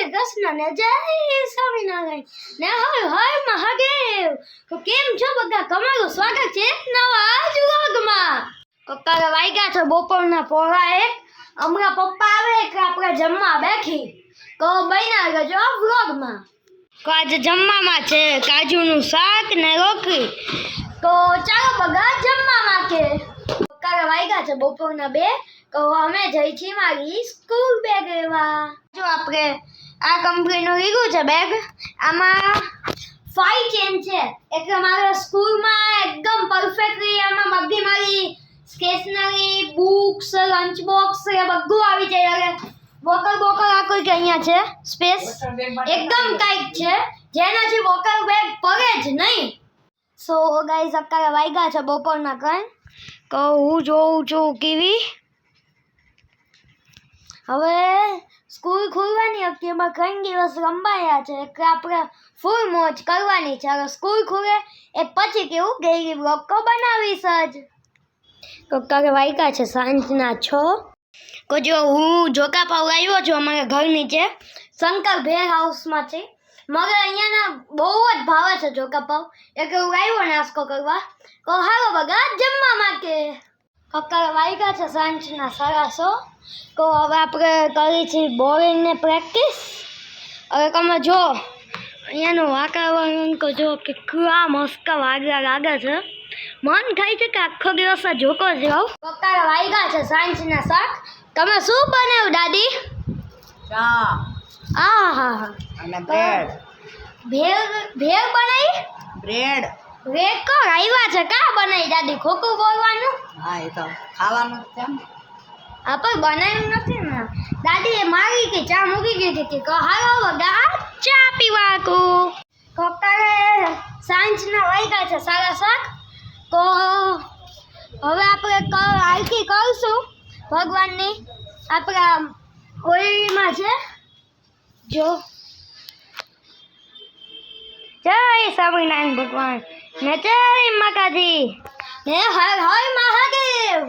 શ્રી કૃષ્ણ ને જય સ્વામિનારાયણ ને હર હર મહાદેવ. તો કેમ છો બધા? તમારું સ્વાગત છે એક નવા વ્લોગમાં. કક્કા વાગ્યા છે બપોરના પોળા 1. હમણાં પપ્પા આવે કે આપણે જમવા બેઠી તો બન્યા રહેજો વ્લોગમાં. તો આજે જમવામાં છે કાજુનું શાક ને રોટલી. તો ચાલો બધા જમવામાં કે કક્કા વાગ્યા છે બપોરના 2. તો અમે જઈ છીએ મારી સ્કૂલ બેગ લેવા. જો આપણે આ કંપનીનું લીધું છે બેગ. આમાં 5 ચેન છે એટલે મારા સ્કૂલમાં એકદમ પરફેક્ટલી આમાં બધી મારી સ્ટેશનરી, બુક્સ, લંચ બોક્સ એ બધું આવી જાય. એટલે વોકર આખું કે અહીંયા છે સ્પેસ એકદમ ટાઈટ છે જેનાથી વોકર બેગ પડે જ નહીં. સો ગાઈસ અત્યારે વાગ્યા છે બપોરના 3. તો હું જોઉં છું ટીવી. હવે સ્કૂલ ખુલવાની હતી, એમાં 3 દિવસ રંબાયા છે એટલે આપણે ફૂલ મોજ કરવાની છે. હવે સ્કૂલ ખુલે એ પછી કેવું ડેઈલી બ્લોગ તો બનાવીશ જ. તો કાલે વાગ્યા છે સાંજના 6. તો જો હું જોકા પાવ આવ્યો છું અમારા ઘર નીચે શંકર ભેર હાઉસમાં છે. મગર અહીંયાના બહુ જ ભાવે છે જોકા પાવ એટલે હું આવ્યો નાસ્તો કરવા. તો હાલો બધા જમવા માટે. અત્યારે વાગ્યા છે સાંજના 6:30. તો હવે આપણે કરી છીએ બોલિંગને પ્રેક્ટિસ. હવે તમે જો અહીંયાનું વાતાવરણ તો જો કેટલા મસ્ત વાગ્યા લાગે છે. મન થાય છે કે આખો દિવસ જોકો જ રહું. અત્યારે વાગ્યા છે સાંજના 7. તમે શું બનાવ્યું દાદી? ચા હા અને બ્રેડ. ભેળ બનાવી? બ્રેડ બ્રેડ કો આવ્યા છે કા બનાવી દાદી? ખોટું બોલવાનું. હા, એ તો ખાવાનું જ છે ને. આ પણ બનાવ્યું નથી ને દાદી. મારી કે ચા મૂકી દીધી હતી કે હાલો બધા ચા પીવા કો. અત્યારે સાંજના વાગ્યા છે 7:30. તો હવે આપણે આરતી કરશું ભગવાનની. આપણા હોળીમાં છે જો જય સ્વામિનારાયણ ભગવાન ને જય માતાજી ને હર હર મહાદેવ.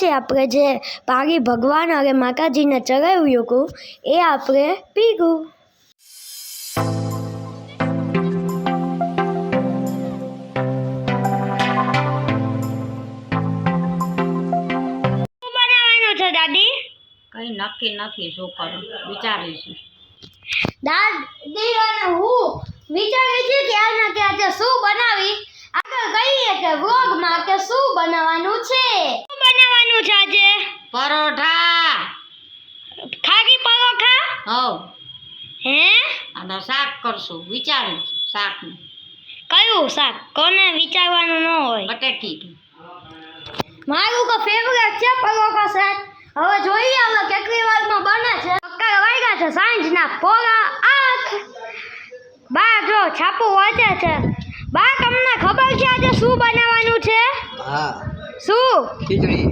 પછી આપણે જે પાણી ભગવાન અને માતાજીને ચડાવ્યું હતું એ આપણે પીગું. શું બનાવવાનું છે દાદી? કઈ નક્કી નથી શું કરું વિચારીશું. દાદી અને હું વિચારી છે કે આના કે આજે શું બનાવી આગળ કહીએ કે વ્લોગમાં કે શું બનાવવાનું છે. શું બનાવવાનું છે આજે? પરોઠા. ખાલી પરોઠા? હવ હે? અને શાક કરશું વિચાર્યું શાકનું. કયું શાક? કોને વિચારવાનું ન હોય. બટેકી. મારું તો ફેવરેટ છે પરોઠા શાક. હવે જોઈએ હવે કેટલી વારમાં બને છે. અત્યારે વાગ્યા છે સાંજના 7:30. બા જો છાપું વાંચે છે. બા તમને ખબર છે આજે શું બનાવવાનું છે? હા શું? ખીચડી.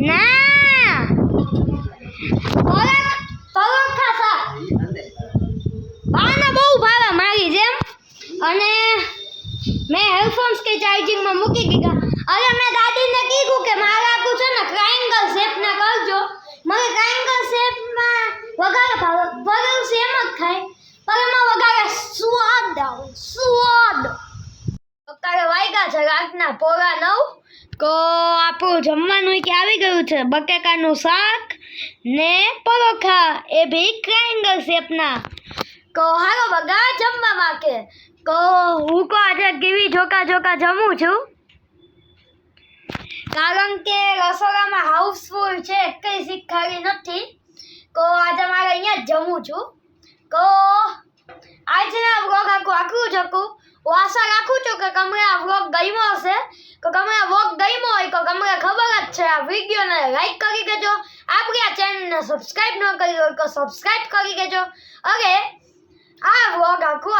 ના પરોઠા શાક. બાને બહુ ભાવે મારી જેમ. અને મેં હેડફોન્સ કે ચાર્જિંગમાં મૂકી દીધા. અરે મેં દાદીને કીધું કે મારે આખું છે ને ટ્રાયંગલ શેપના કરજો. મને ટ્રાયંગલ શેપમાં વઘારે ભાવે. ભરેલું સેમ જ ખાય પણ એમાં વઘારે સ્વાદ આવે સ્વાદ. અત્યારે વાગ્યા છે રાતના 9:30. તો આપણું જમવાનું કે આવી ગયું છે બટેકાનું શાક ને પરોઠા એ બે ટ્રાયંગલ શેપના. તો હાલો બધા જમવા માટે. તો હું તો આજે ટીવી જોકા જમું છું કારણ કે રસોડામાં હાઉસફુલ છે કંઈ શીખાડી નથી. તો આજે મારે અહીંયા જ જમું છું. તો આજના વ્લોગ આખું જ હતું. હું આશા રાખું છું કે તમને આ વ્લોગ ગમ્યો હશે. તો તમને આ વ્લોગ ગમ્યો હોય તો તમને ખબર જ છે આ વિડીયોને લાઈક કરી દેજો. આપણી આ ચેનલને સબસ્ક્રાઈબ ન કરી હોય તો સબસ્ક્રાઈબ કરી દેજો. અરે આ વ્લોગ આખું